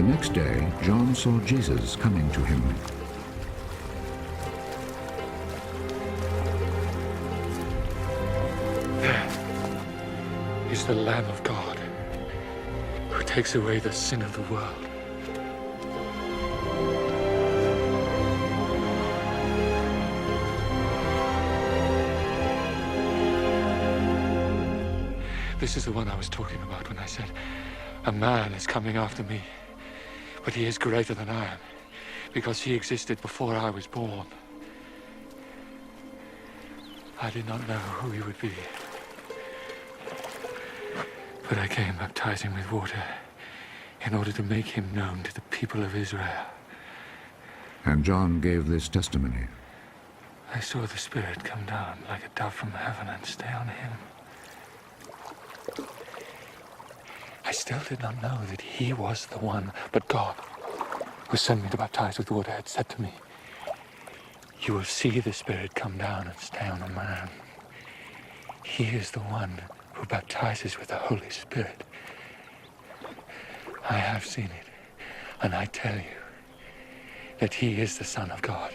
The next day, John saw Jesus coming to him. There is the Lamb of God who takes away the sin of the world. This is the one I was talking about when I said, a man is coming after me, but he is greater than I am, because he existed before I was born. I did not know who he would be, but I came baptizing with water in order to make him known to the people of Israel. And John gave this testimony. I saw the Spirit come down like a dove from heaven and stay on him. I still did not know that he was the one, but God, who sent me to baptize with water, had said to me, you will see the Spirit come down and stay on a man. He is the one who baptizes with the Holy Spirit. I have seen it, and I tell you that he is the Son of God.